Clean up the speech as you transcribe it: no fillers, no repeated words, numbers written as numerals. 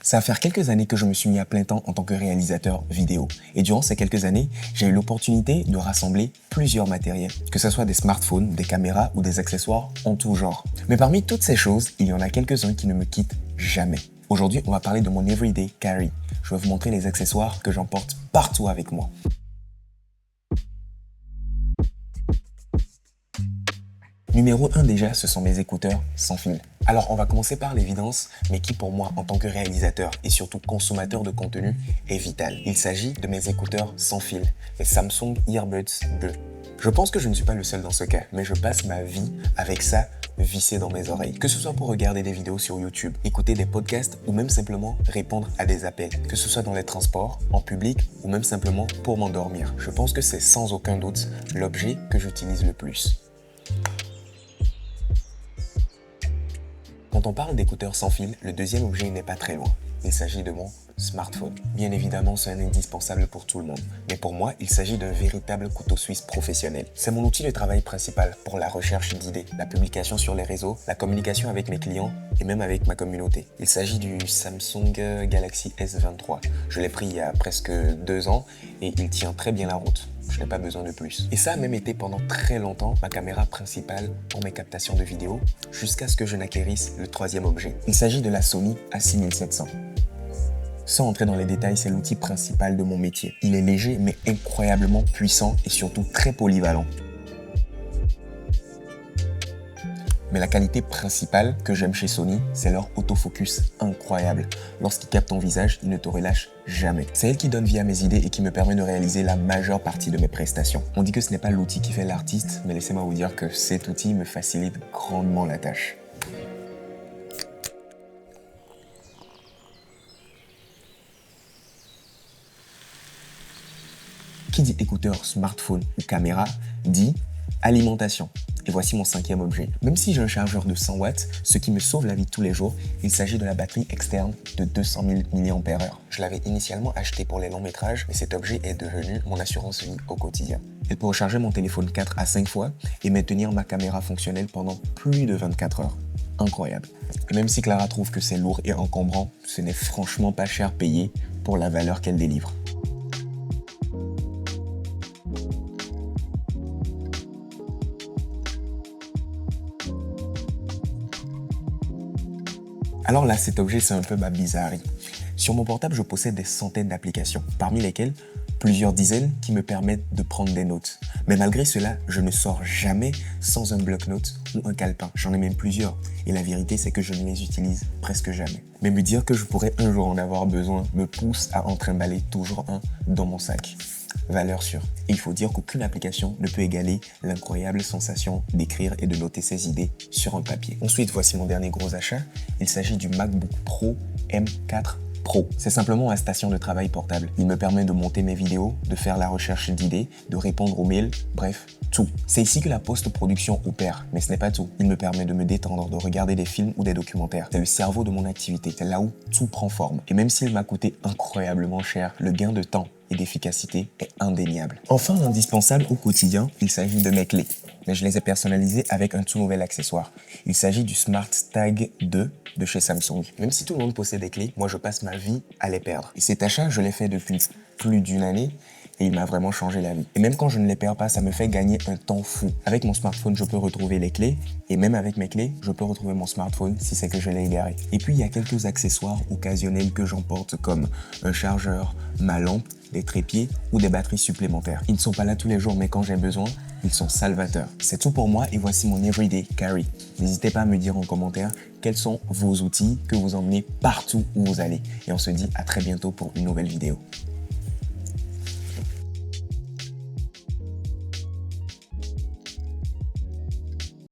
Ça va faire quelques années que je me suis mis à plein temps en tant que réalisateur vidéo. Et durant ces quelques années, j'ai eu l'opportunité de rassembler plusieurs matériels, que ce soit des smartphones, des caméras ou des accessoires en tout genre. Mais parmi toutes ces choses, il y en a quelques-uns qui ne me quittent jamais. Aujourd'hui, on va parler de mon everyday carry. Je vais vous montrer les accessoires que j'emporte partout avec moi. Numéro 1 déjà, ce sont mes écouteurs sans fil. Alors on va commencer par l'évidence, mais qui pour moi en tant que réalisateur et surtout consommateur de contenu est vital. Il s'agit de mes écouteurs sans fil, les Samsung Earbuds bleus. Je pense que je ne suis pas le seul dans ce cas, mais je passe ma vie avec ça vissé dans mes oreilles. Que ce soit pour regarder des vidéos sur YouTube, écouter des podcasts ou même simplement répondre à des appels. Que ce soit dans les transports, en public ou même simplement pour m'endormir. Je pense que c'est sans aucun doute l'objet que j'utilise le plus. Quand on parle d'écouteurs sans fil, le deuxième objet n'est pas très loin. Il s'agit de mon smartphone. Bien évidemment, c'est un indispensable pour tout le monde. Mais pour moi, il s'agit d'un véritable couteau suisse professionnel. C'est mon outil de travail principal pour la recherche d'idées, la publication sur les réseaux, la communication avec mes clients et même avec ma communauté. Il s'agit du Samsung Galaxy S23. Je l'ai pris il y a presque 2 ans et il tient très bien la route. Je n'ai pas besoin de plus. Et ça a même été pendant très longtemps ma caméra principale pour mes captations de vidéos, jusqu'à ce que je n'acquérisse le troisième objet. Il s'agit de la Sony A6700. Sans entrer dans les détails, c'est l'outil principal de mon métier. Il est léger mais incroyablement puissant et surtout très polyvalent. Mais la qualité principale que j'aime chez Sony, c'est leur autofocus incroyable. Lorsqu'il capte ton visage, il ne te relâche jamais. C'est elle qui donne vie à mes idées et qui me permet de réaliser la majeure partie de mes prestations. On dit que ce n'est pas l'outil qui fait l'artiste, mais laissez-moi vous dire que cet outil me facilite grandement la tâche. Qui dit écouteur, smartphone ou caméra, dit alimentation. Et voici mon cinquième objet. Même si j'ai un chargeur de 100 watts, ce qui me sauve la vie tous les jours, il s'agit de la batterie externe de 200 000 mAh. Je l'avais initialement acheté pour les longs métrages, mais cet objet est devenu mon assurance vie au quotidien. Elle peut recharger mon téléphone 4 à 5 fois et maintenir ma caméra fonctionnelle pendant plus de 24 heures. Incroyable. Et même si Clara trouve que c'est lourd et encombrant, ce n'est franchement pas cher payé pour la valeur qu'elle délivre. Alors là, cet objet, c'est un peu ma bizarrerie. Sur mon portable, je possède des centaines d'applications, parmi lesquelles plusieurs dizaines qui me permettent de prendre des notes. Mais malgré cela, je ne sors jamais sans un bloc-notes ou un calepin. J'en ai même plusieurs. Et la vérité, c'est que je ne les utilise presque jamais. Mais me dire que je pourrais un jour en avoir besoin me pousse à en trimballer toujours un dans mon sac. Valeur sûre. Et il faut dire qu'aucune application ne peut égaler l'incroyable sensation d'écrire et de noter ses idées sur un papier. Ensuite, voici mon dernier gros achat. Il s'agit du MacBook Pro M4 Pro. C'est simplement ma station de travail portable. Il me permet de monter mes vidéos, de faire la recherche d'idées, de répondre aux mails, bref, tout. C'est ici que la post-production opère, mais ce n'est pas tout. Il me permet de me détendre, de regarder des films ou des documentaires. C'est le cerveau de mon activité, c'est là où tout prend forme. Et même s'il m'a coûté incroyablement cher, le gain de temps et d'efficacité est indéniable. Enfin, l'indispensable au quotidien, il s'agit de mes clés. Mais je les ai personnalisées avec un tout nouvel accessoire. Il s'agit du Smart Tag 2 de chez Samsung. Même si tout le monde possède des clés, moi je passe ma vie à les perdre. Et cet achat, je l'ai fait depuis plus d'1 année et il m'a vraiment changé la vie. Et même quand je ne les perds pas, ça me fait gagner un temps fou. Avec mon smartphone, je peux retrouver les clés et même avec mes clés, je peux retrouver mon smartphone si c'est que je l'ai égaré. Et puis il y a quelques accessoires occasionnels que j'emporte comme un chargeur, ma lampe, des trépieds ou des batteries supplémentaires. Ils ne sont pas là tous les jours, mais quand j'ai besoin, ils sont salvateurs. C'est tout pour moi et voici mon everyday carry. N'hésitez pas à me dire en commentaire quels sont vos outils que vous emmenez partout où vous allez. Et on se dit à très bientôt pour une nouvelle vidéo.